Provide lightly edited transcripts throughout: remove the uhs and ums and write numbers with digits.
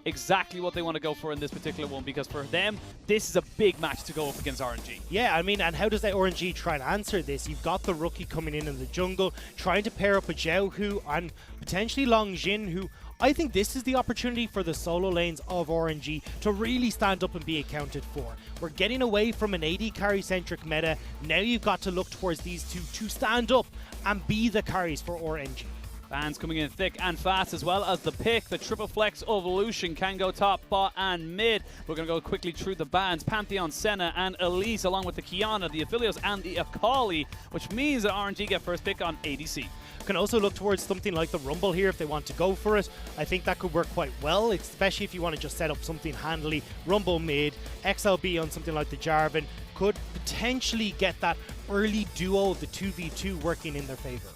exactly what they want to go for in this particular one, because for them, this is a big match to go up against RNG. Yeah, I mean, and how does the RNG try and answer this? You've got the rookie coming in the jungle, trying to pair up with Xiaohu and potentially Long Jin, who I think this is the opportunity for the solo lanes of RNG to really stand up and be accounted for. We're getting away from an AD carry-centric meta. Now you've got to look towards these two to stand up and be the carries for RNG. Bans coming in thick and fast, as well as the pick. The triple flex of Lucian can go top, bot, and mid. We're going to go quickly through the bans. Pantheon, Senna, and Elise, along with the Kiana, the Aphelios, and the Akali, which means that RNG get first pick on ADC. Can also look towards something like the Rumble here if they want to go for it. I think that could work quite well, especially if you want to just set up something handily. Rumble mid, XLB on something like the Jarvan could potentially get that early duo, the 2v2, working in their favor.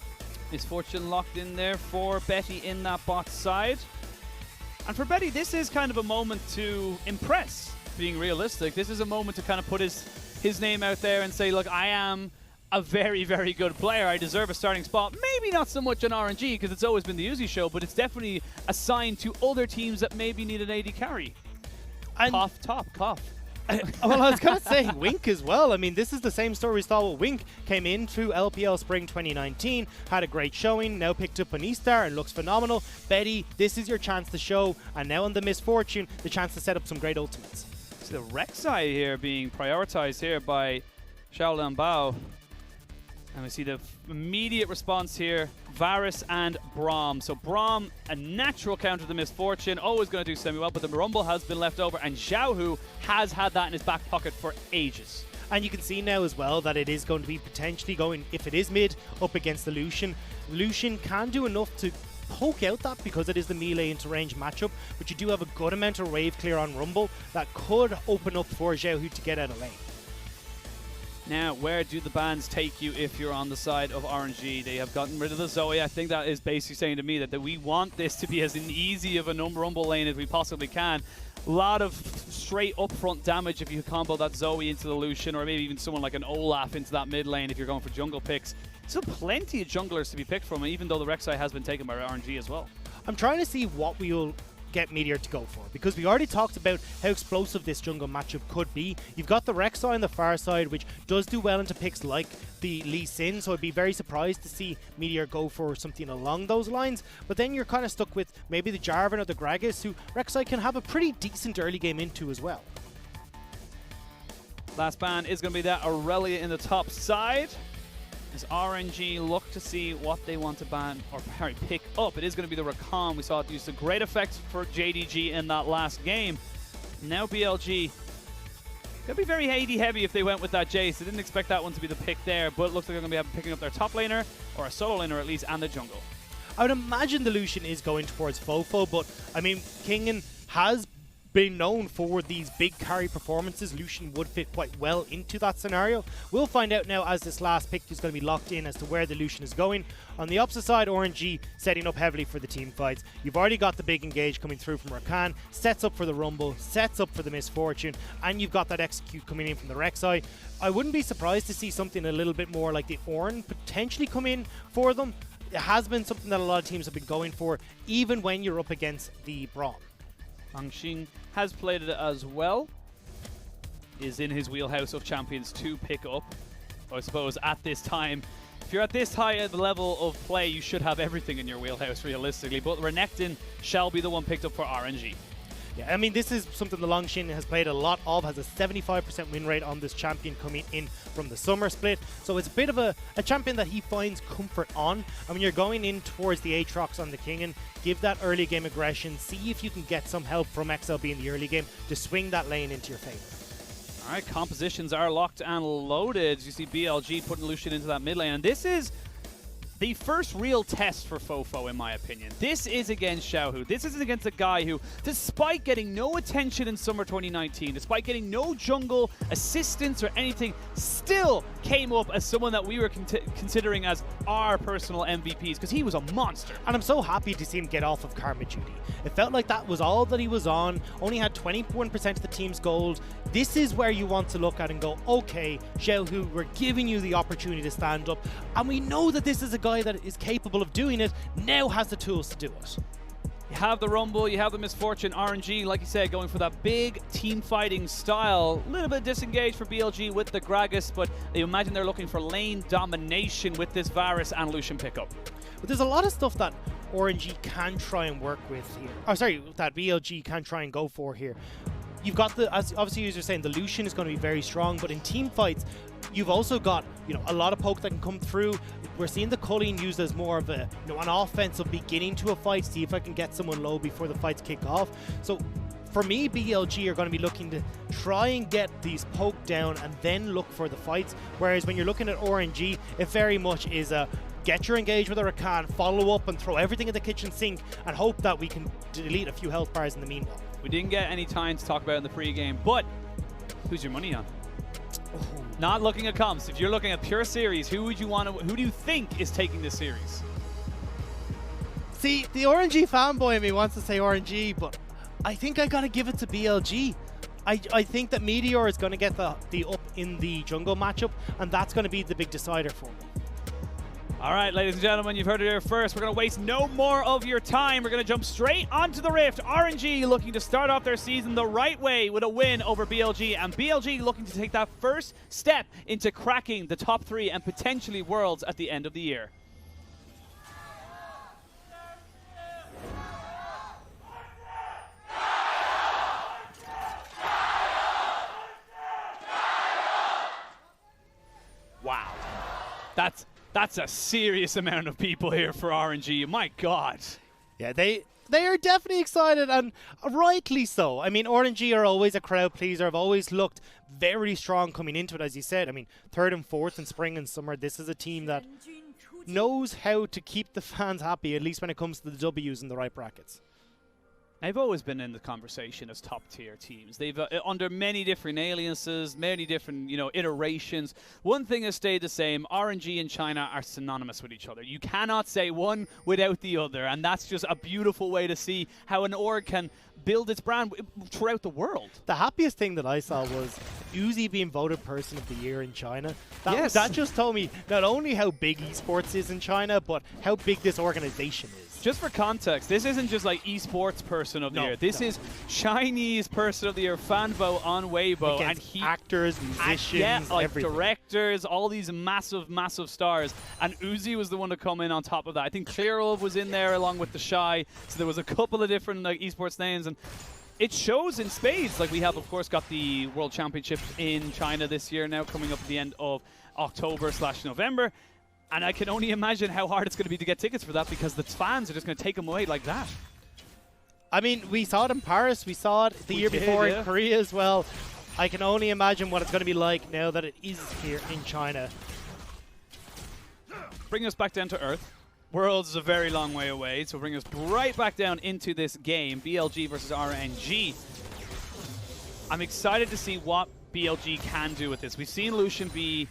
Misfortune locked in there for Betty in that bot side. And for Betty, this is kind of a moment to impress, being realistic. This is a moment to kind of put his name out there and say, look, I am a very, very good player. I deserve a starting spot. Maybe not so much on RNG, because it's always been the Uzi show, but it's definitely a sign to other teams that maybe need an AD carry. And cough, top, cough. Well, I was going to say Wink as well. I mean, this is the same story we saw with Wink. Came in through LPL Spring 2019, had a great showing, now picked up an E-Star and looks phenomenal. Betty, this is your chance to show, and now on the Misfortune, the chance to set up some great ultimates. So the Rek'Sai here being prioritized here by Xiaolan Bao. And we see the immediate response here, Varus and Braum. So Braum, a natural counter to the Misfortune, always going to do semi-well, but the Rumble has been left over, and Xiaohu has had that in his back pocket for ages. And you can see now as well that it is going to be potentially going, if it is mid, up against the Lucian. Lucian can do enough to poke out that because it is the melee into range matchup, but you do have a good amount of wave clear on Rumble that could open up for Xiaohu to get out of lane. Now, where do the bans take you if you're on the side of RNG? They have gotten rid of the Zoe. I think that is basically saying to me that we want this to be as easy of a Rumble lane as we possibly can. A lot of straight upfront damage if you combo that Zoe into the Lucian, or maybe even someone like an Olaf into that mid lane if you're going for jungle picks. Still plenty of junglers to be picked from, even though the Rek'Sai has been taken by RNG as well. I'm trying to see what we'll get Meteor to go for, because we already talked about how explosive this jungle matchup could be. You've got the Rek'Sai on the far side, which does do well into picks like the Lee Sin, so I'd be very surprised to see Meteor go for something along those lines. But then you're kind of stuck with maybe the Jarvan or the Gragas, who Rek'Sai can have a pretty decent early game into as well. Last ban is going to be that Aurelia in the top side. As RNG look to see what they want to ban or pick up. It is going to be the Rakan. We saw it use a great effect for JDG in that last game. Now BLG could be very AD heavy if they went with that Jace. I didn't expect that one to be the pick there, but it looks like they're going to be picking up their top laner, or a solo laner at least, and the jungle. I would imagine the Lucian is going towards Fofo, but I mean, Kingen has been known for these big carry performances. Lucian would fit quite well into that scenario. We'll find out now as this last pick is going to be locked in as to where the Lucian is going. On the opposite side, RNG setting up heavily for the team fights. You've already got the big engage coming through from Rakan, sets up for the Rumble, sets up for the Misfortune, and you've got that execute coming in from the Rek'Sai. I wouldn't be surprised to see something a little bit more like the Ornn potentially come in for them. It has been something that a lot of teams have been going for, even when you're up against the Braum. Hangxing has played it as well. Is in his wheelhouse of champions to pick up. I suppose at this time, if you're at this high at the level of play, you should have everything in your wheelhouse realistically. But Renekton shall be the one picked up for RNG. Yeah, I mean, this is something the Longshin has played a lot of, has a 75% win rate on this champion coming in from the summer split. So it's a bit of a champion that he finds comfort on. And when you're going in towards the Aatrox on the Kingen, give that early game aggression, see if you can get some help from XLB in the early game to swing that lane into your favor. All right, compositions are locked and loaded. You see BLG putting Lucian into that mid lane. And this is the first real test for Fofo, in my opinion. This is against Xiaohu. This is against a guy who, despite getting no attention in summer 2019, despite getting no jungle assistance or anything, still came up as someone that we were considering as our personal MVPs, because he was a monster. And I'm so happy to see him get off of Karma Duty. It felt like that was all that he was on, only had 21% of the team's gold. This is where you want to look at and go, okay, Xiaohu, we're giving you the opportunity to stand up, and we know that this is a guy that is capable of doing it, now has the tools to do it. You have the Rumble, you have the Misfortune, RNG, like you said, going for that big team fighting style. A little bit disengaged for BLG with the Gragas, but you imagine they're looking for lane domination with this Varus and Lucian pickup. But there's a lot of stuff that RNG can try and work with here. Oh, sorry, that BLG can try and go for here. You've got the, as obviously as you're saying, the Lucian is going to be very strong, but in team fights, you've also got, you know, a lot of poke that can come through. We're seeing the culling used as more of a, you know, an offensive beginning to a fight, see if I can get someone low before the fights kick off. So for me, BLG are going to be looking to try and get these poke down and then look for the fights. Whereas when you're looking at RNG, it very much is a get your engage with a Rakan, follow up and throw everything in the kitchen sink and hope that we can delete a few health bars in the meanwhile. We didn't get any time to talk about in the pregame, but who's your money on? Oh. Not looking at comps. If you're looking at pure series, who do you think is taking this series? See, the RNG fanboy in me wants to say RNG, but I think I gotta give it to BLG. I think that Meteor is going to get the up in the jungle matchup, and that's going to be the big decider for me. All right, ladies and gentlemen, you've heard it here first. We're going to waste no more of your time. We're going to jump straight onto the Rift. RNG looking to start off their season the right way with a win over BLG, and BLG looking to take that first step into cracking the top 3 and potentially Worlds at the end of the year. Wow. That's a serious amount of people here for RNG. My God. Yeah, they are definitely excited, and rightly so. I mean, RNG are always a crowd pleaser. I've always looked very strong coming into it, as you said. I mean, 3rd and 4th in spring and summer. This is a team that knows how to keep the fans happy, at least when it comes to the W's in the right brackets. They've always been in the conversation as top-tier teams. They've under many different aliases, many different iterations. One thing has stayed the same: RNG and China are synonymous with each other. You cannot say one without the other, and that's just a beautiful way to see how an org can build its brand throughout the world. The happiest thing that I saw was Uzi being voted Person of the Year in China. That just told me not only how big eSports is in China, but how big this organization is. Just for context, this isn't just like eSports Person of the Year. This is Chinese Person of the Year fan vote on Weibo. Against actors, musicians, like everything. Directors, all these massive, massive stars. And Uzi was the one to come in on top of that. I think Clearlove was in there along with the Shy. So there was a couple of different eSports names. And it shows in spades. Like, we have, of course, got the World Championships in China this year now, coming up at the end of October/November. And I can only imagine how hard it's going to be to get tickets for that, because the fans are just going to take them away like that. I mean, we saw it in Paris. We saw it the year before in Korea as well. I can only imagine what it's going to be like now that it is here in China. Bring us back down to earth. Worlds is a very long way away, so bring us right back down into this game. BLG versus RNG. I'm excited to see what BLG can do with this. We've seen Lucian be,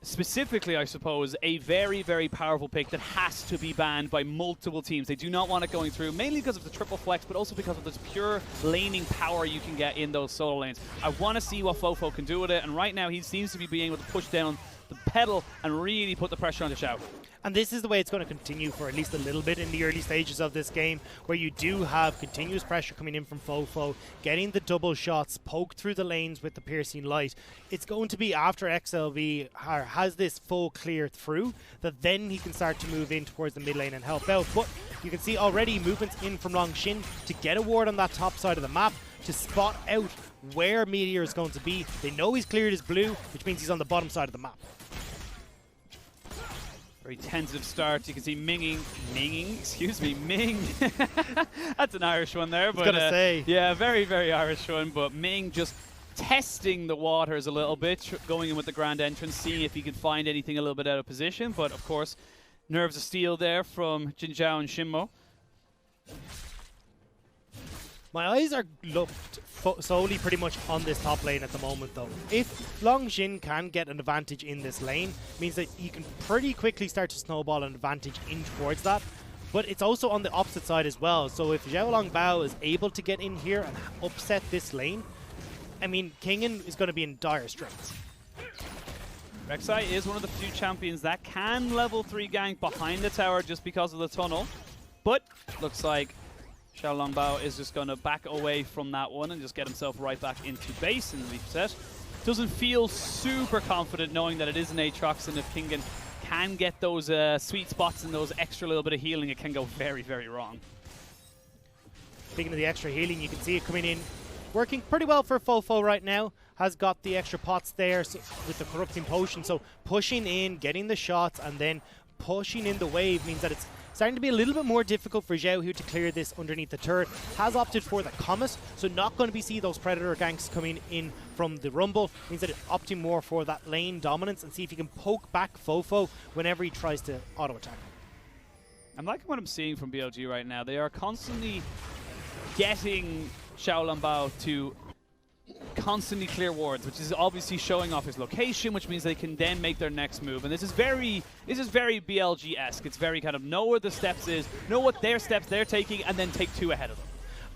specifically, I suppose, a very, very powerful pick that has to be banned by multiple teams. They do not want it going through, mainly because of the triple flex, but also because of this pure laning power you can get in those solo lanes. I want to see what Fofo can do with it, and right now he seems to be being able to push down the pedal and really put the pressure on the Xiao. And this is the way it's going to continue for at least a little bit in the early stages of this game, where you do have continuous pressure coming in from Fofo, getting the double shots, poke through the lanes with the piercing light. It's going to be after XLV has this full clear through that then he can start to move in towards the mid lane and help out. But you can see already movements in from Longshin to get a ward on that top side of the map, to spot out where Meteor is going to be. They know he's cleared his blue, which means he's on the bottom side of the map. Very tentative start. You can see Ming. That's an Irish one there. But, gonna say. Yeah, very, very Irish one. But Ming just testing the waters a little bit, going in with the grand entrance, seeing if he could find anything a little bit out of position. But, of course, nerves of steel there from Jin Zhao and Shinmo. My eyes are looked solely pretty much on this top lane at the moment, though. If Longshin can get an advantage in this lane, means that he can pretty quickly start to snowball an advantage in towards that. But it's also on the opposite side as well. So if Xiaolongbao is able to get in here and upset this lane, I mean, Kingen is going to be in dire straits. Rek'Sai is one of the few champions that can level 3 gank behind the tower just because of the tunnel. But looks like Xiao Longbao is just going to back away from that one and just get himself right back into base in the leap set. Doesn't feel super confident knowing that it is an Aatrox, and if Kingen can get those sweet spots and those extra little bit of healing, it can go very, very wrong. Speaking of the extra healing, you can see it coming in, working pretty well for Fofo right now. Has got the extra pots there with the corrupting potion, so pushing in, getting the shots, and then pushing in the wave means that it's starting to be a little bit more difficult for Xiaohu to clear this underneath the turret. Has opted for the Comet, so not going to see those Predator ganks coming in from the Rumble. Means that it's opting more for that lane dominance and see if he can poke back Fofo whenever he tries to auto-attack. I'm liking what I'm seeing from BLG right now. They are constantly getting Xiao Longbao to constantly clear wards, which is obviously showing off his location, which means they can then make their next move. And this is very BLG-esque. It's very kind of know where the steps is, know what their steps they're taking, and then take two ahead of them.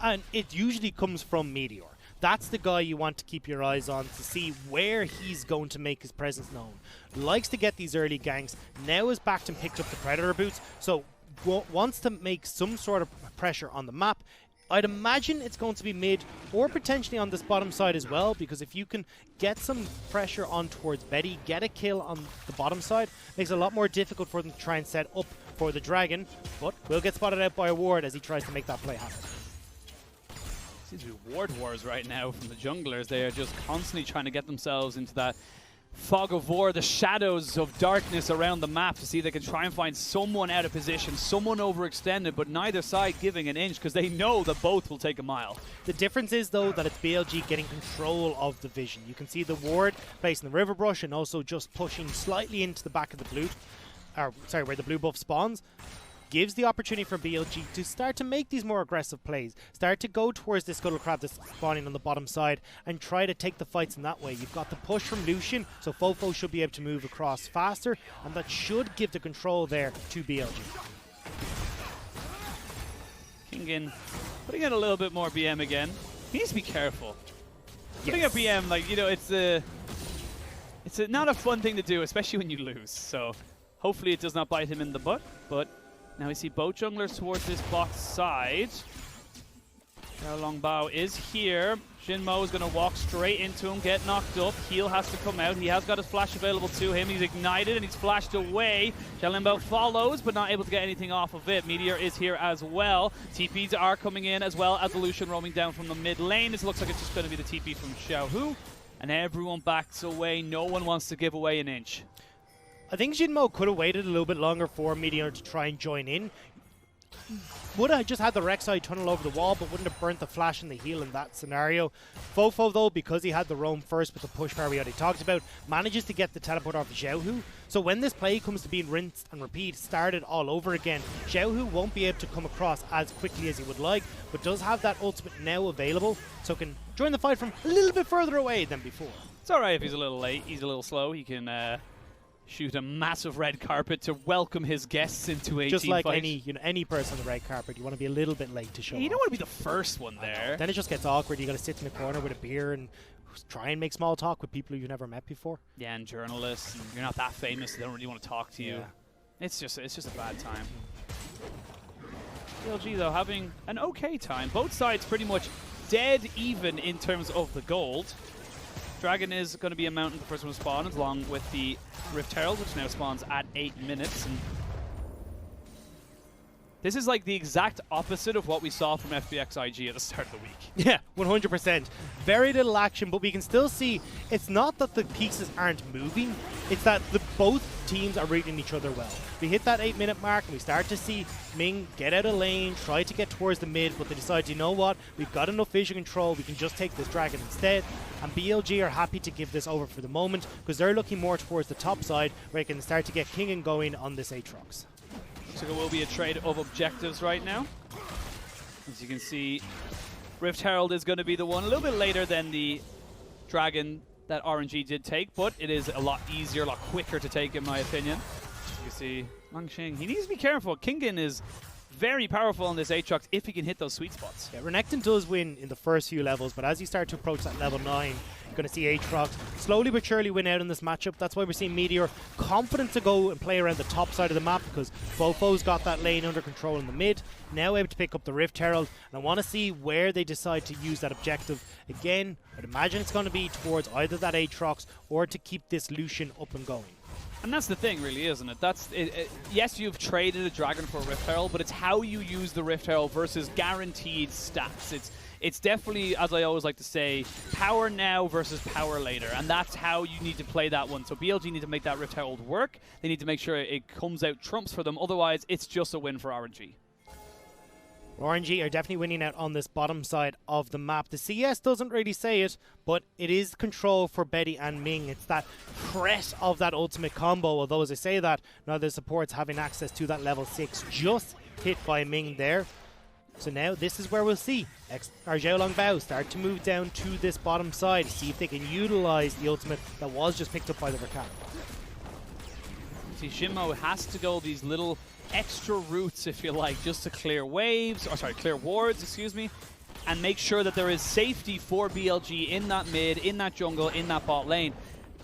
And it usually comes from Meteor. That's the guy you want to keep your eyes on to see where he's going to make his presence known. Likes to get these early ganks. Now is backed and picked up the Predator boots, so wants to make some sort of pressure on the map. I'd imagine it's going to be mid or potentially on this bottom side as well, because if you can get some pressure on towards Betty, get a kill on the bottom side, makes it a lot more difficult for them to try and set up for the Dragon, but will get spotted out by a ward as he tries to make that play happen. Seems to be ward wars right now from the junglers. They are just constantly trying to get themselves into that fog of war, the shadows of darkness around the map, to see if they can try and find someone out of position, someone overextended, but neither side giving an inch because they know that both will take a mile. The difference is, though, that it's BLG getting control of the vision. You can see the ward placing the river brush and also just pushing slightly into the back of the blue, where the blue buff spawns. Gives the opportunity for BLG to start to make these more aggressive plays, start to go towards this Scuttle Crab that's spawning on the bottom side and try to take the fights in that way. You've got the push from Lucian, so Fofo should be able to move across faster, and that should give the control there to BLG. Kingen putting in a little bit more BM again. He needs to be careful. Putting a BM, like, you know, it's not a fun thing to do, especially when you lose. So hopefully it does not bite him in the butt, but now we see both junglers towards this bot side. Xiao Longbao is here. Shinmo is going to walk straight into him, get knocked up. Heal has to come out. He has got his flash available to him. He's ignited and he's flashed away. Xiao Longbao follows, but not able to get anything off of it. Meteor is here as well. TPs are coming in as well as the Lucian roaming down from the mid lane. This looks like it's just going to be the TP from Xiaohu. And everyone backs away. No one wants to give away an inch. I think Jinmo could have waited a little bit longer for Meteor to try and join in. Would have just had the Rek'Sai tunnel over the wall, but wouldn't have burnt the flash and the heal in that scenario. Fofo, though, because he had the roam first with the push power we already talked about, manages to get the teleport off of Xiaohu. So when this play comes to being rinsed and repeat, started all over again, Xiaohu won't be able to come across as quickly as he would like, but does have that ultimate now available, so can join the fight from a little bit further away than before. It's alright if he's a little late, he's a little slow, he can shoot a massive red carpet to welcome his guests into a just team like fight. any person on the red carpet, you want to be a little bit late to show You off. don't want to be the first one there. Then it just gets awkward. You got to sit in a corner with a beer and try and make small talk with people you've never met before. Yeah, and journalists, and you're not that famous, they don't really want to talk to you. Yeah. It's just a bad time. BLG though having an okay time. Both sides pretty much dead even in terms of the gold. Dragon is going to be a mountain, the first one to spawn, along with the Rift Herald, which now spawns at 8 minutes. And this is like the exact opposite of what we saw from FBX IG at the start of the week. Yeah, 100%. Very little action, but we can still see it's not that the pieces aren't moving, it's that both teams are reading each other well. We hit that 8-minute mark and we start to see Ming get out of lane, try to get towards the mid, but they decide, you know what, we've got enough vision control, we can just take this Dragon instead. And BLG are happy to give this over for the moment because they're looking more towards the top side where they can start to get King and going on this Aatrox. So there will be a trade of objectives right now. As you can see, Rift Herald is going to be the one a little bit later than the Dragon that RNG did take, but it is a lot easier, a lot quicker to take in my opinion. You see Langxing, he needs to be careful. Kingen is very powerful on this Aatrox if he can hit those sweet spots. Yeah, Renekton does win in the first few levels, but as you start to approach that level 9, Going to see Aatrox slowly but surely win out in this matchup. That's why we're seeing Meteor confident to go and play around the top side of the map, because Fofo's got that lane under control in the mid, now able to pick up the Rift Herald, and I want to see where they decide to use that objective. Again, I'd imagine it's going to be towards either that Aatrox or to keep this Lucian up and going. And that's the thing, really, isn't it? That's yes, you've traded a Dragon for a Rift Herald, but it's how you use the Rift Herald versus guaranteed stats. It's definitely, as I always like to say, power now versus power later, and that's how you need to play that one. So BLG need to make that Rift Herald work. They need to make sure it comes out trumps for them. Otherwise, it's just a win for RNG. RNG are definitely winning out on this bottom side of the map. The CS doesn't really say it, but it is control for Betty and Ming. It's that threat of that ultimate combo, although as I say that, now the supports having access to that level 6, just hit by Ming there. So now this is where we'll see Xiaolongbao start to move down to this bottom side, see if they can utilize the ultimate that was just picked up by the Rakan. See, Shinmo has to go these little extra routes, if you like, just to clear waves, or sorry, clear wards, excuse me, and make sure that there is safety for BLG in that mid, in that jungle, in that bot lane.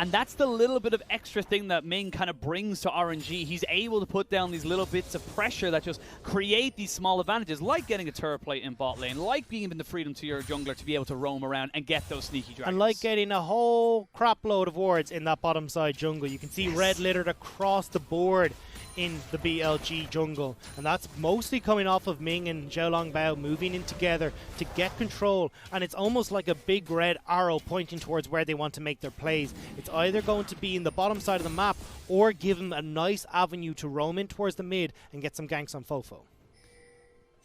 And that's the little bit of extra thing that Ming kind of brings to RNG. He's able to put down these little bits of pressure that just create these small advantages, like getting a turret plate in bot lane, like giving the freedom to your jungler to be able to roam around and get those sneaky dragons. And like getting a whole crap load of wards in that bottom side jungle. You can see red littered across the board in the BLG jungle, and that's mostly coming off of Ming and Xiaolongbao moving in together to get control, and it's almost like a big red arrow pointing towards where they want to make their plays. It's either going to be in the bottom side of the map or give them a nice avenue to roam in towards the mid and get some ganks on Fofo.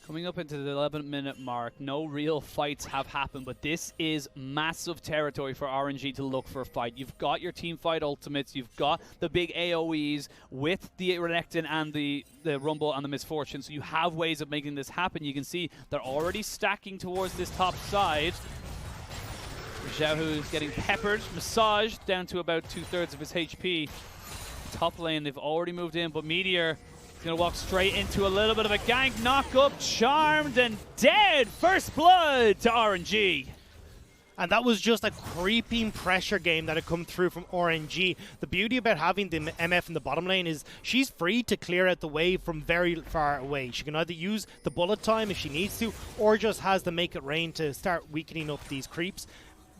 Coming up into the 11-minute mark, no real fights have happened, but this is massive territory for RNG to look for a fight. You've got your team fight ultimates, you've got the big AoEs with the Renekton and the Rumble and the Misfortune, so you have ways of making this happen. You can see they're already stacking towards this top side. Xiaohu is getting peppered, massaged down to about 2/3 of his HP. Top lane, they've already moved in, but Meteor is going to walk straight into a little bit of a gank, knock up, charmed and dead. First blood to RNG. And that was just a creeping pressure game that had come through from RNG. The beauty about having the MF in the bottom lane is she's free to clear out the wave from very far away. She can either use the bullet time if she needs to, or just has the make it rain to start weakening up these creeps.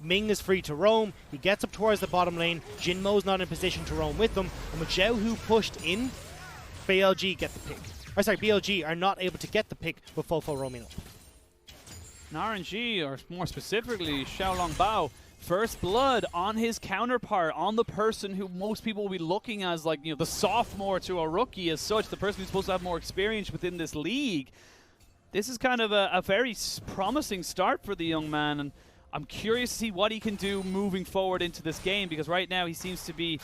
Ming is free to roam. He gets up towards the bottom lane. Jinmo's not in position to roam with them. And with Xiaohu pushed in, BLG get the pick. Or sorry, BLG are not able to get the pick with Fofo roaming up. And RNG, or more specifically Xiaolongbao, first blood on his counterpart, on the person who most people will be looking as like, you know, the sophomore to a rookie as such, the person who's supposed to have more experience within this league. This is kind of a very promising start for the young man, and I'm curious to see what he can do moving forward into this game, because right now he seems to be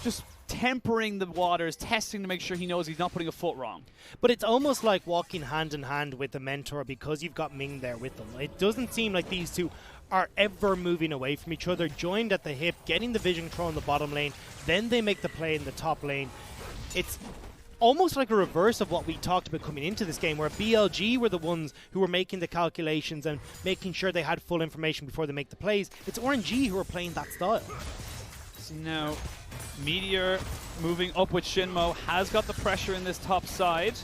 just tempering the waters, testing to make sure he knows he's not putting a foot wrong. But it's almost like walking hand in hand with the mentor because you've got Ming there with them. It doesn't seem like these two are ever moving away from each other, joined at the hip, getting the vision control in the bottom lane, then they make the play in the top lane. It's almost like a reverse of what we talked about coming into this game, where BLG were the ones who were making the calculations and making sure they had full information before they make the plays. It's RNG who are playing that style. So now Meteor moving up with Shinmo has got the pressure in this top side.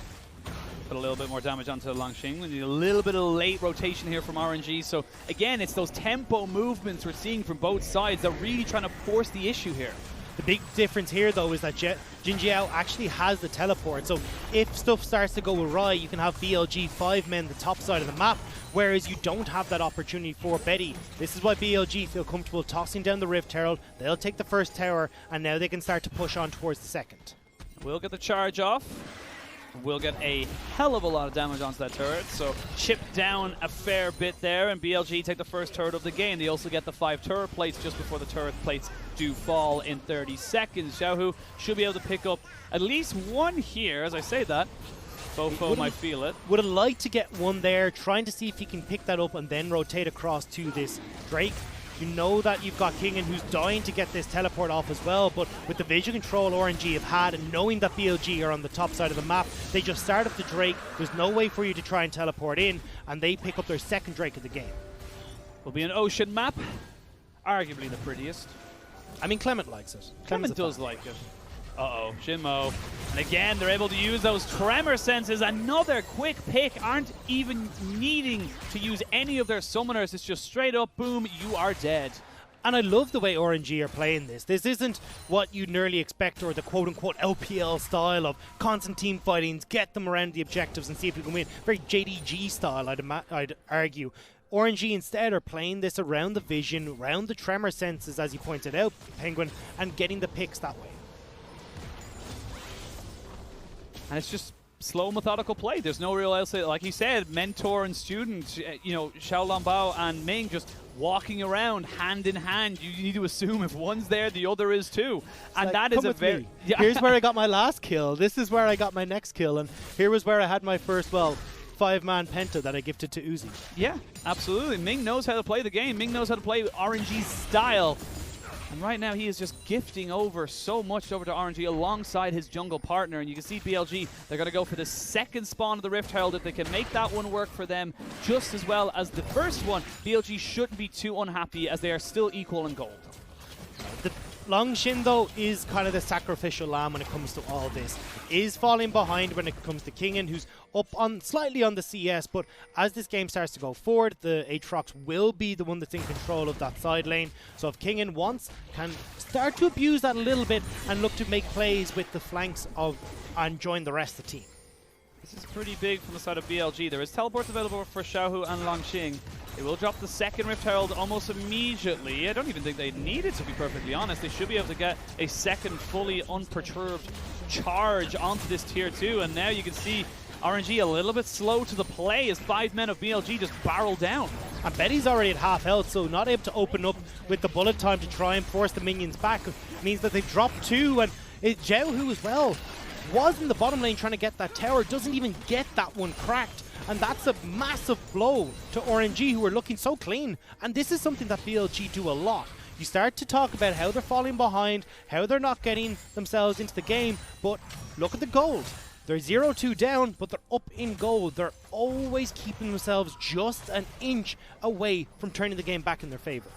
Put a little bit more damage onto Longxing. We need a little bit of late rotation here from RNG. So again, it's those tempo movements we're seeing from both sides. They're really trying to force the issue here. The big difference here, though, is that Jin Jiao actually has the teleport. So if stuff starts to go awry, you can have BLG 5 men the top side of the map, whereas you don't have that opportunity for Betty. This is why BLG feel comfortable tossing down the Rift Herald. They'll take the first tower, and now they can start to push on towards the second. We'll get the charge off. We'll get a hell of a lot of damage onto that turret, so chip down a fair bit there, and BLG take the first turret of the game. They also get the 5 turret plates just before the turret plates do fall in 30 seconds. Xiaohu should be able to pick up at least one here. As I say that, Fofo might feel it. Would have liked to get one there, trying to see if he can pick that up and then rotate across to this Drake. You know that you've got Kingen who's dying to get this teleport off as well, but with the vision control RNG have had and knowing that BLG are on the top side of the map, they just start up the Drake. There's no way for you to try and teleport in, and they pick up their second Drake of the game. Will be an ocean map, arguably the prettiest. I mean, Clement likes it. Clement does like it. Uh-oh, Shinmo. And again, they're able to use those tremor senses. Another quick pick. Aren't even needing to use any of their summoners. It's just straight up, boom, you are dead. And I love the way RNG are playing this. This isn't what you'd nearly expect, or the quote-unquote LPL style of constant team fightings, get them around the objectives and see if you can win. Very JDG style, I'd argue. RNG instead are playing this around the vision, around the tremor senses, as you pointed out, Penguin, and getting the picks that way. And it's just slow, methodical play. There's no real else. Like he said, mentor and student, you know, Xiao Lanbao and Ming just walking around hand in hand. You need to assume if one's there, the other is too. And like, that is a very... Yeah. Here's where I got my last kill. This is where I got my next kill. And here was where I had my first, well, 5-man penta that I gifted to Uzi. Yeah, absolutely. Ming knows how to play the game. Ming knows how to play RNG's style. And right now he is just gifting over so much over to RNG alongside his jungle partner. And you can see BLG, they're going to go for the second spawn of the Rift Herald. If they can make that one work for them just as well as the first one, BLG shouldn't be too unhappy as they are still equal in gold. The Long Shin, though, is kind of the sacrificial lamb when it comes to all this. Is falling behind when it comes to Kingen, who's up on slightly on the CS, but as this game starts to go forward, the Aatrox will be the one that's in control of that side lane. So if Kingen wants, can start to abuse that a little bit and look to make plays with the flanks of and join the rest of the team. This is pretty big from the side of BLG. There is teleports available for Xiaohu and Longqing. They will drop the second Rift Herald almost immediately. I don't even think they need it, to be perfectly honest. They should be able to get a second fully unperturbed charge onto this tier 2. And now you can see RNG a little bit slow to the play as 5 men of BLG just barrel down. And Betty's already at half health, so not able to open up with the bullet time to try and force the minions back. It means that they've dropped 2, and Xiaohu as well was in the bottom lane trying to get that tower, doesn't even get that one cracked. And that's a massive blow to RNG, who are looking so clean. And this is something that BLG do a lot. You start to talk about how they're falling behind, how they're not getting themselves into the game, but look at the gold. They're 0-2 down, but they're up in gold. They're always keeping themselves just an inch away from turning the game back in their favor.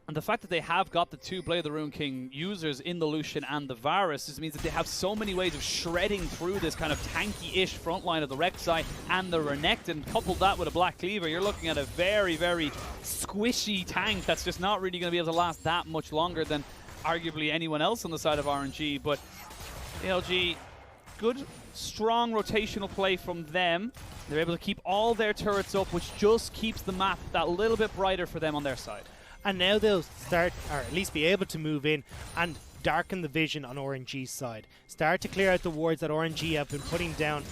And the fact that they have got the 2 Blade of the Rune King users in the Lucian and the Varus just means that they have so many ways of shredding through this kind of tanky-ish front line of the Rek'Sai and the Renekton. Couple that with a Black Cleaver, you're looking at a very, very squishy tank that's just not really going to be able to last that much longer than arguably anyone else on the side of RNG. But BLG, good, strong rotational play from them. They're able to keep all their turrets up, which just keeps the map that little bit brighter for them on their side. And now they'll start, or at least be able to move in and darken the vision on RNG's side. Start to clear out the wards that RNG have been putting down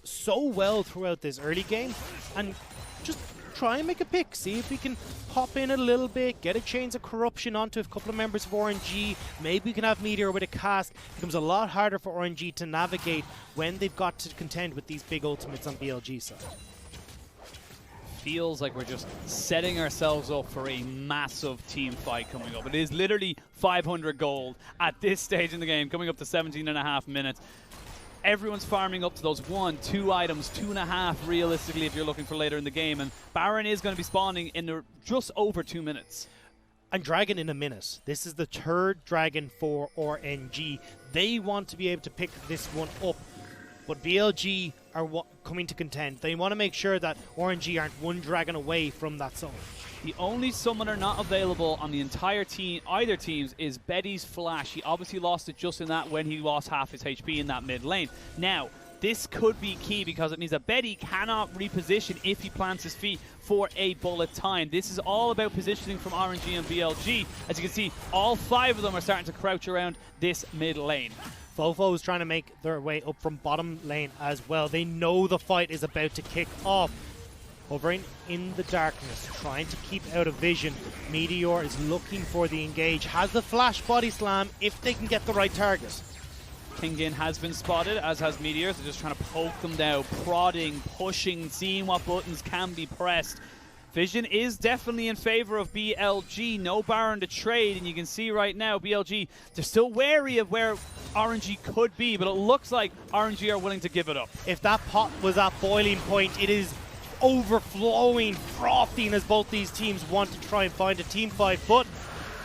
so well throughout this early game. And just try and make a pick. See if we can pop in a little bit, get a Chains of Corruption onto a couple of members of RNG. Maybe we can have Meteor with a cast. It becomes a lot harder for RNG to navigate when they've got to contend with these big ultimates on BLG side. Feels like we're just setting ourselves up for a massive team fight coming up. It is literally 500 gold at this stage in the game, coming up to 17.5 minutes. Everyone's farming up to those 1, 2 items, 2.5 realistically if you're looking for later in the game. And Baron is going to be spawning in just over 2 minutes. And Dragon in a minute. This is the 3rd Dragon for RNG. They want to be able to pick this one up. But BLG are coming to contend. They want to make sure that RNG aren't 1 dragon away from that zone. The only summoner not available on the entire team, either teams, is Betty's Flash. He obviously lost it just in that when he lost half his HP in that mid lane. Now, this could be key because it means that Betty cannot reposition if he plants his feet for a bullet time. This is all about positioning from RNG and BLG. As you can see, all 5 of them are starting to crouch around this mid lane. Fofo is trying to make their way up from bottom lane as well. They know the fight is about to kick off. Hovering in the darkness, trying to keep out of vision. Meteor is looking for the engage. Has the flash body slam if they can get the right target. Kingin has been spotted, as has Meteor. They're just trying to poke them down, prodding, pushing, seeing what buttons can be pressed. Vision is definitely in favor of BLG. No Baron to trade, and you can see right now BLG, they're still wary of where RNG could be, but it looks like RNG are willing to give it up. If that pot was at boiling point, it is overflowing, frothing as both these teams want to try and find a team fight, but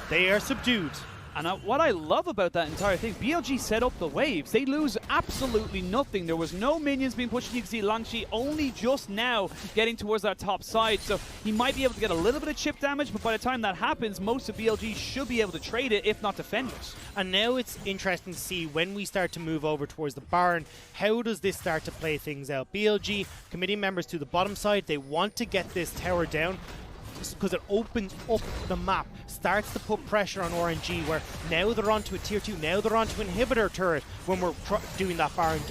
They are subdued. And what I love about that entire thing, BLG set up the waves. They lose absolutely nothing. There was no minions being pushed. You can see Langshi only just now getting towards that top side. So he might be able to get a little bit of chip damage, but by the time that happens, most of BLG should be able to trade it, if not defend it. And now it's interesting to see when we start to move over towards the Baron, how does this start to play things out? BLG, committee members to the bottom side, they want to get this tower down, because it opens up the map, starts to put pressure on RNG, where now they're onto a tier 2, now they're onto inhibitor turret when we're doing that Baron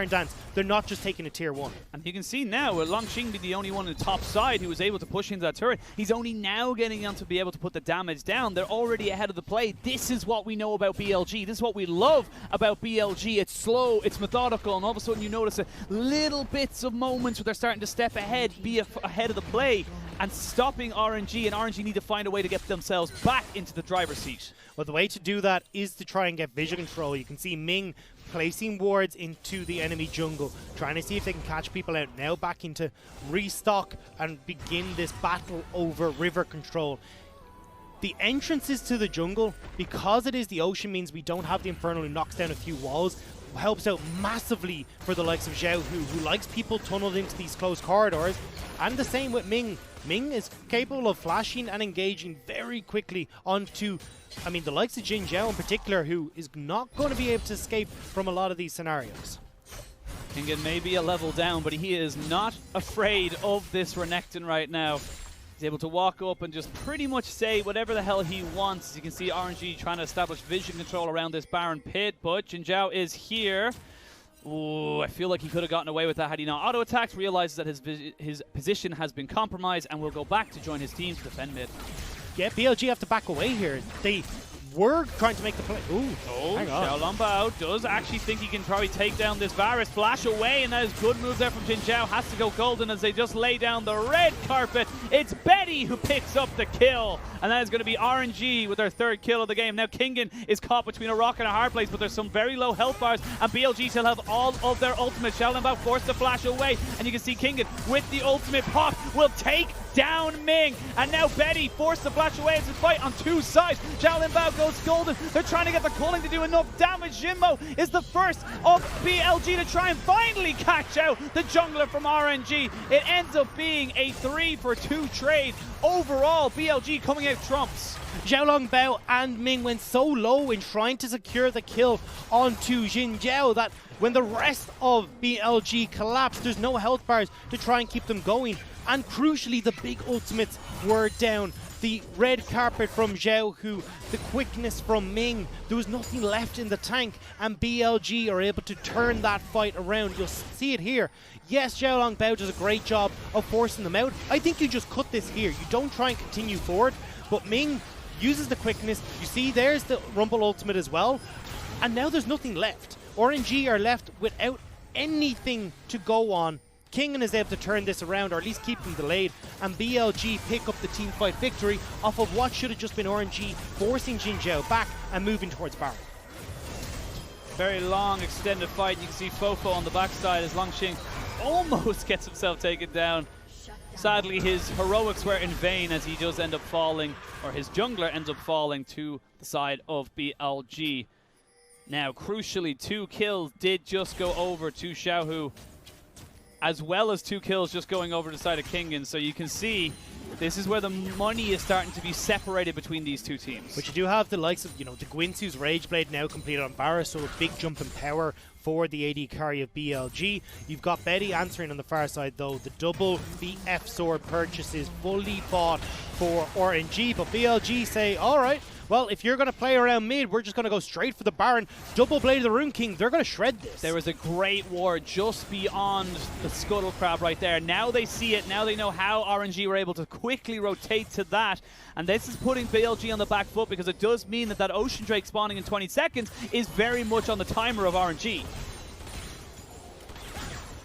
dance. They're not just taking a tier 1. And you can see now, with Longxing being the only one on the top side who was able to push into that turret, he's only now getting on to be able to put the damage down. They're already ahead of the play. This is what we know about BLG. This is what we love about BLG. It's slow, it's methodical, and all of a sudden you notice little bits of moments where they're starting to step ahead, be ahead of the play, and stopping RNG, and RNG need to find a way to get themselves back into the driver's seat. Well, the way to do that is to try and get vision control. You can see Ming placing wards into the enemy jungle, trying to see if they can catch people out. Now back into restock and begin this battle over river control. The entrances to the jungle, because it is the ocean, means we don't have the Infernal who knocks down a few walls. Helps out massively for the likes of Zhao, who likes people tunneled into these close corridors. And the same with Ming. Ming is capable of flashing and engaging very quickly onto, I mean, the likes of Jin Zhao in particular, who is not going to be able to escape from a lot of these scenarios. Kingen may be a level down, but he is not afraid of this Renekton right now. He's able to walk up and just pretty much say whatever the hell he wants. As you can see, RNG trying to establish vision control around this Baron pit, but Jin Zhao is here. Ooh, I feel like he could have gotten away with that had he not auto-attacked, realizes that his position has been compromised, and will go back to join his team to defend mid. Yeah, BLG have to back away here. They were trying to make the play. Ooh, hang on. Xiao Longbao does actually think he can probably take down this Varus. Flash away, and that is good move there from Jin Zhao. Has to go golden as they just lay down the red carpet. It's Betty who picks up the kill, and that is going to be RNG with their third kill of the game. Now Kingen is caught between a rock and a hard place, but there's some very low health bars, and BLG still have all of their ultimate. Xiao Longbao forced to flash away, and you can see Kingen with the ultimate pop will take down Ming, and now Betty forced to flash away as a fight on two sides. Xiao Longbao goes golden. They're trying to get the culling to do enough damage. Jinmo is the first of BLG to try and finally catch out the jungler from RNG. It ends up being a 3-for-2 trade. Overall, BLG coming out trumps. Xiao Longbao and Ming went so low in trying to secure the kill onto Jin Zhao that when the rest of BLG collapsed, there's no health bars to try and keep them going. And crucially, the big ultimates were down. The red carpet from Zhao, the quickness from Ming, there was nothing left in the tank, and BLG are able to turn that fight around. You'll see it here. Yes, Xiao Longbao does a great job of forcing them out. I think you just cut this here. You don't try and continue forward, but Ming uses the quickness. You see there's the Rumble ultimate as well, and now there's nothing left. RNG are left without anything to go on. Kingen is able to turn this around, or at least keep them delayed, and BLG pick up the team fight victory off of what should have just been RNG forcing Jin Zhao back and moving towards Baron. Very long extended fight. You can see Fofo on the backside as Longxing almost gets himself taken down. Sadly, his heroics were in vain as he does end up falling, or his jungler ends up falling to the side of BLG. Now, crucially, 2 kills did just go over to Xiaohu, as well as 2 kills just going over to the side of Kingen. So you can see this is where the money is starting to be separated between these two teams. But you do have the likes of, the Gwinsu's Rage Blade now completed on Varus, so a big jump in power for the AD carry of BLG. You've got Betty answering on the far side though. The double BF sword purchase is fully bought for RNG, but BLG say, alright, well, if you're going to play around mid, we're just going to go straight for the Baron. Double Blade of the Rune King, they're going to shred this. There was a great ward just beyond the Scuttle Crab right there. Now they see it. Now they know how RNG were able to quickly rotate to that. And this is putting BLG on the back foot, because it does mean that Ocean Drake spawning in 20 seconds is very much on the timer of RNG.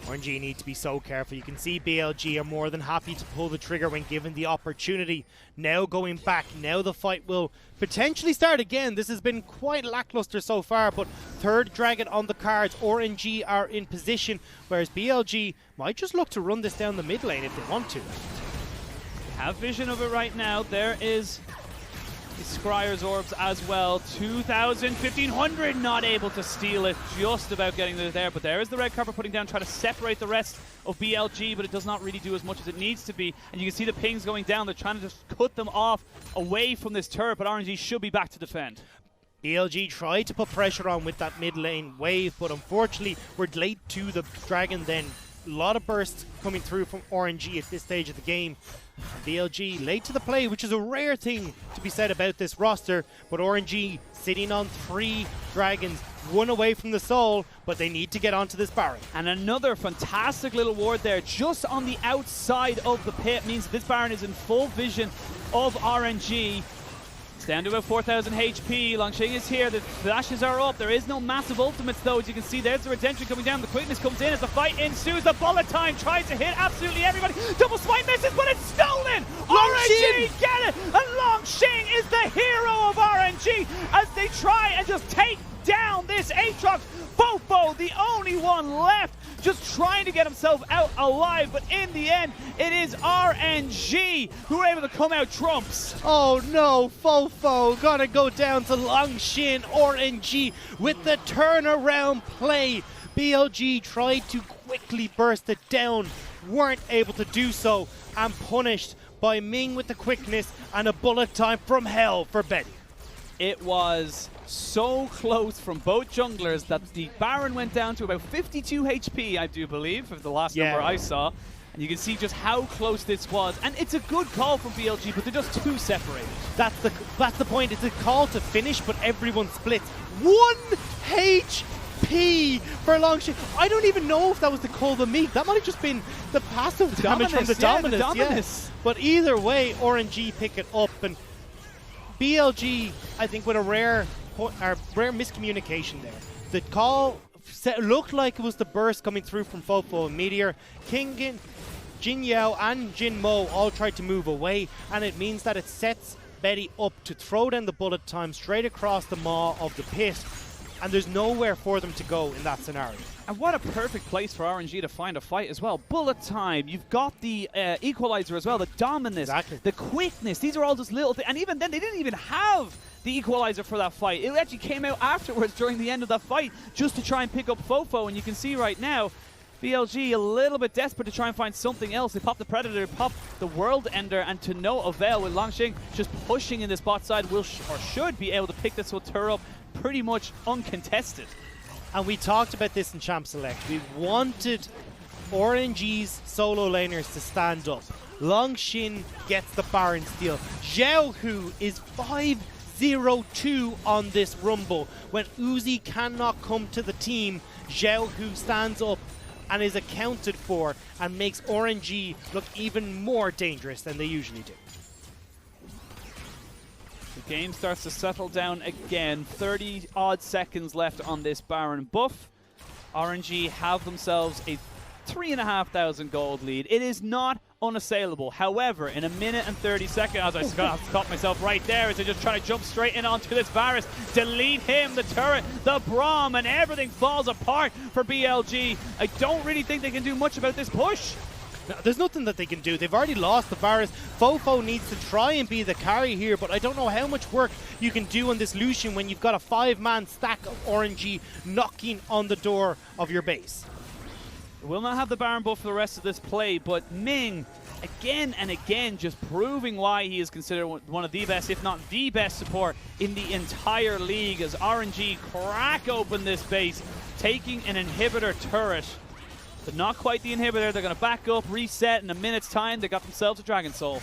RNG need to be so careful. You can see BLG are more than happy to pull the trigger when given the opportunity. Now going back, now the fight will potentially start again. This has been quite lackluster so far, but third dragon on the cards. RNG are in position, whereas BLG might just look to run this down the mid lane if they want to. Have vision of it right now. There is the Scryer's orbs as well. 2,000, 1,500, not able to steal it. Just about getting it there, but there is the red carpet putting down, trying to separate the rest of BLG, but it does not really do as much as it needs to be. And you can see the pings going down. They're trying to just cut them off away from this turret, but RNG should be back to defend. BLG tried to put pressure on with that mid lane wave, but unfortunately we're late to the dragon then. A lot of bursts coming through from RNG at this stage of the game. BLG late to the play, which is a rare thing to be said about this roster, but RNG sitting on 3 dragons, 1 away from the soul, but they need to get onto this Baron. And another fantastic little ward there, just on the outside of the pit, means that this Baron is in full vision of RNG. It's down to about 4,000 HP. Longxing is here. The flashes are up. There is no massive ultimates, though. As you can see, there's the redemption coming down. The quickness comes in as the fight ensues. The bullet time tries to hit absolutely everybody. Double swipe misses, but it's stolen. RNG get it. And Longxing is the hero of RNG as they try and just take down this Aatrox. Fofo, the only one left, just trying to get himself out alive, but in the end, it is RNG who are able to come out trumps. Oh no, Fofo gonna go down to Longxing. RNG with the turnaround play. BLG tried to quickly burst it down, weren't able to do so, and punished by Ming with the quickness and a bullet time from hell for Betty. It was so close from both junglers that the Baron went down to about 52 HP, I do believe, of the last number I saw. And you can see just how close this was. And it's a good call from BLG, but they're just too separated. That's the point. It's a call to finish, but everyone splits. 1 HP for Longxing. I don't even know if that was the call of the meat. That might have just been the passive damage from the Dominus. Yeah. But either way, RNG pick it up. And BLG, I think, with a rare miscommunication there. The call looked like it was the burst coming through from Fofo and Meteor. Kingin, Jin Yao and Jin Mo all tried to move away, and it means that it sets Betty up to throw down the bullet time straight across the maw of the pit, and there's nowhere for them to go in that scenario. And what a perfect place for RNG to find a fight as well. Bullet time, you've got the equalizer as well, the dominance, the quickness. These are all just little things. And even then, they didn't even have the equalizer for that fight. It actually came out afterwards during the end of that fight just to try and pick up Fofo. And you can see right now, BLG a little bit desperate to try and find something else. They pop the Predator, pop the World Ender, and to no avail with Longxing just pushing in this bot side will or should be able to pick this Hotur up pretty much uncontested. And we talked about this in Champ Select. We wanted RNG's solo laners to stand up. Longxing gets the Baron steal. Xiaohu is 5-0-2 on this Rumble. When Uzi cannot come to the team, Xiaohu stands up and is accounted for and makes RNG look even more dangerous than they usually do. The game starts to settle down again. 30-odd seconds left on this Baron buff. RNG have themselves a 3,500 gold lead. It is not unassailable. However, in a minute and 30 seconds, as I caught myself right there, as they just try to jump straight in onto this Varus, delete him, the turret, the Braum, and everything falls apart for BLG. I don't really think they can do much about this push. No, there's nothing that they can do. They've already lost the Varus. Fofo needs to try and be the carry here, but I don't know how much work you can do on this Lucian when you've got a 5-man stack of RNG knocking on the door of your base. Will not have the Baron buff for the rest of this play, but Ming, again and again, just proving why he is considered one of the best, if not the best support in the entire league as RNG crack open this base, taking an inhibitor turret. But not quite the inhibitor. They're going to back up, reset in a minute's time. They got themselves a Dragon Soul.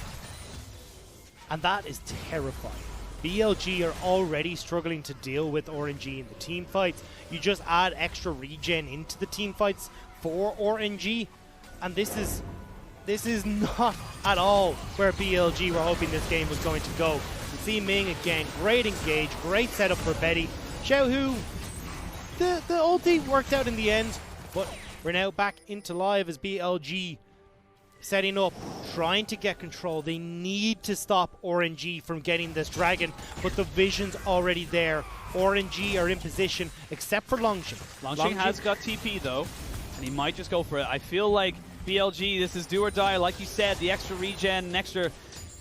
And that is terrifying. BLG are already struggling to deal with RNG in the team fights. You just add extra regen into the team fights for RNG, and this is not at all where BLG were hoping this game was going to go. You see Ming again, great engage, great setup for Betty. Xiaohu, the ulti worked out in the end, but we're now back into live as BLG setting up, trying to get control. They need to stop RNG from getting this dragon, but the vision's already there. RNG are in position, except for Longxing. Longxing has got TP though, and he might just go for it. I feel like BLG, this is do or die. Like you said, the extra regen, an extra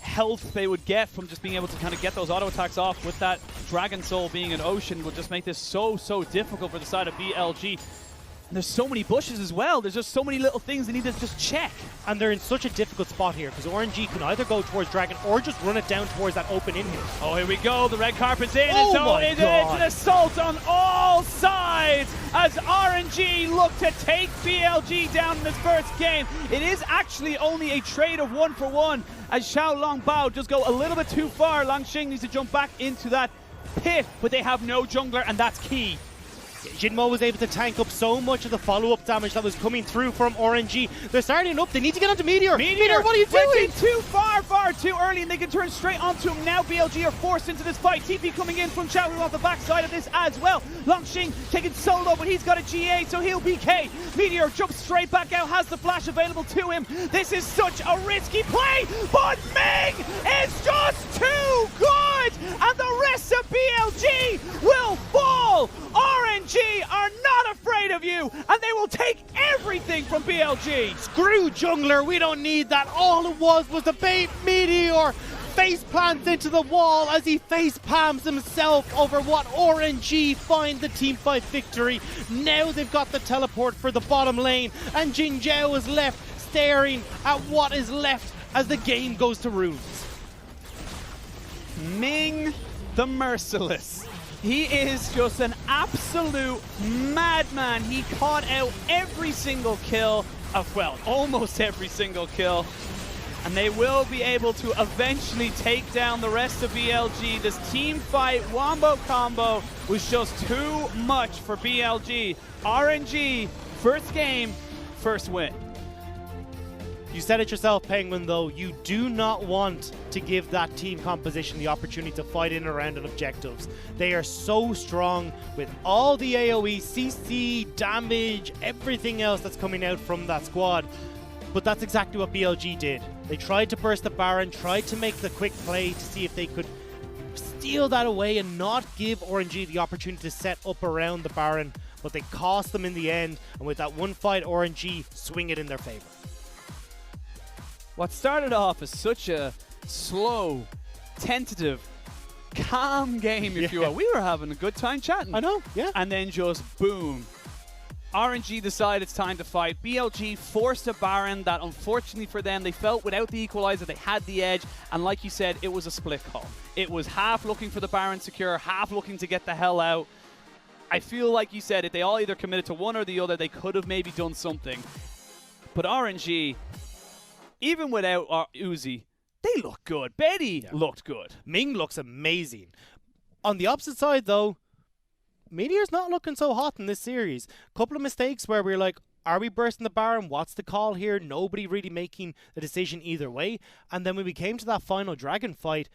health they would get from just being able to kind of get those auto attacks off with that Dragon Soul being an ocean would just make this so difficult for the side of BLG. And there's so many bushes as well. There's just so many little things they need to just check. And they're in such a difficult spot here because RNG can either go towards Dragon or just run it down towards that open in here. Oh, here we go. The red carpet's in. Oh It's an assault on all sides as RNG look to take BLG down in this first game. It is actually only a trade of 1-for-1 as Xiao Long Bao does go a little bit too far. Lang Xing needs to jump back into that pit, but they have no jungler, and that's key. Jinmo was able to tank up so much of the follow-up damage that was coming through from RNG. They're starting up. They need to get onto Meteor. Meteor, what are you doing? Too far too early, and they can turn straight onto him. Now BLG are forced into this fight. TP coming in from Xiaohu off the backside of this as well. Long Xing taking solo, but he's got a GA, so he'll PK. Meteor jumps straight back out, has the flash available to him. This is such a risky play, but Ming is just too good, and the rest of BLG will fall. RNG are not afraid of you, and they will take everything from BLG. Screw jungler, we don't need that. All it was the bait. Meteor face plants into the wall as he face palms himself over what RNG find the teamfight victory. Now they've got the teleport for the bottom lane, and Jin Zhao is left staring at what is left as the game goes to runes. Ming the Merciless. He is just an absolute madman. He caught out every single kill, well, almost every single kill. And they will be able to eventually take down the rest of BLG. This team fight wombo combo was just too much for BLG. RNG, first game, first win. You said it yourself, Penguin, though. You do not want to give that team composition the opportunity to fight in and around on objectives. They are so strong with all the AoE, CC, damage, everything else that's coming out from that squad. But that's exactly what BLG did. They tried to burst the Baron, tried to make the quick play to see if they could steal that away and not give RNG the opportunity to set up around the Baron. But they cost them in the end, and with that one fight, RNG swing it in their favor. What started off as such a slow, tentative, calm game, if you will. We were having a good time chatting. I know, yeah. And then just boom. RNG decide it's time to fight. BLG forced a Baron that, unfortunately for them, they felt without the equalizer they had the edge, and like you said, it was a split call. It was half looking for the Baron secure, half looking to get the hell out. I feel like you said, if they all either committed to one or the other, they could have maybe done something. But RNG, even without Uzi, they look good. Betty looked good. Ming looks amazing. On the opposite side, though, Meteor's not looking so hot in this series. Couple of mistakes where we're like, are we bursting the Baron? What's the call here? Nobody really making a decision either way. And then when we came to that final Dragon fight,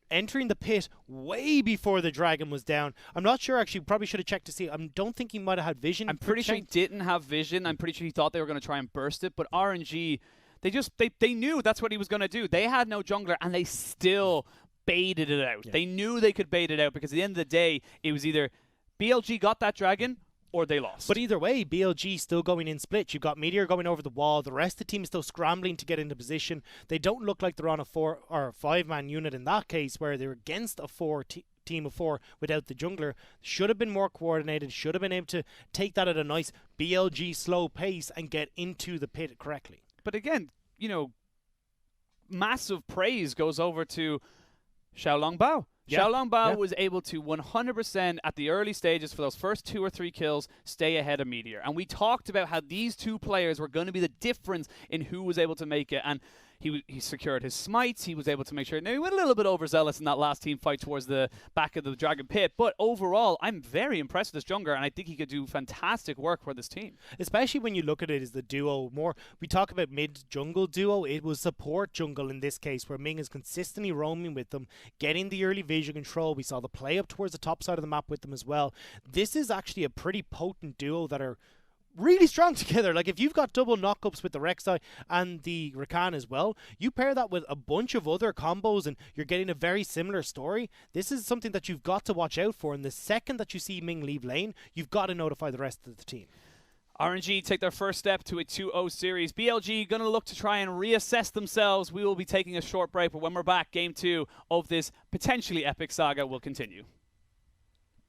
entering the pit way before the Dragon was down. I'm not sure, actually, probably should have checked to see. I don't think he might have had vision. I'm pretty sure he didn't have vision. I'm pretty sure he thought they were going to try and burst it. But RNG, they knew that's what he was going to do. They had no jungler, and they still baited it out. Yeah. They knew they could bait it out because at the end of the day, it was either BLG got that Dragon or they lost. But either way, BLG still going in split. You've got Meteor going over the wall. The rest of the team is still scrambling to get into position. They don't look like they're on a 4 or 5-man unit in that case, where they're against a team of 4 without the jungler. Should have been more coordinated. Should have been able to take that at a nice BLG slow pace and get into the pit correctly. But again, you know, massive praise goes over to Xiao Long Bao. Yeah. Xiao Long Bao was able to 100% at the early stages for those first 2 or 3 kills stay ahead of Meteor. And we talked about how these two players were going to be the difference in who was able to make it. And he secured his smites. He was able to make sure. Now, he went a little bit overzealous in that last team fight towards the back of the Dragon Pit. But overall, I'm very impressed with this jungler, and I think he could do fantastic work for this team. Especially when you look at it as the duo more. We talk about mid-jungle duo. It was support jungle in this case, where Ming is consistently roaming with them, getting the early vision control. We saw the play up towards the top side of the map with them as well. This is actually a pretty potent duo that are really strong together. Like, if you've got double knockups with the Rek'Sai and the Rakan as well, you pair that with a bunch of other combos and you're getting a very similar story. This is something that you've got to watch out for, and the second that you see Ming leave lane, you've got to notify the rest of the team. RNG take their first step to a 2-0 series. BLG going to look to try and reassess themselves. We will be taking a short break, but when we're back, Game 2 of this potentially epic saga will continue.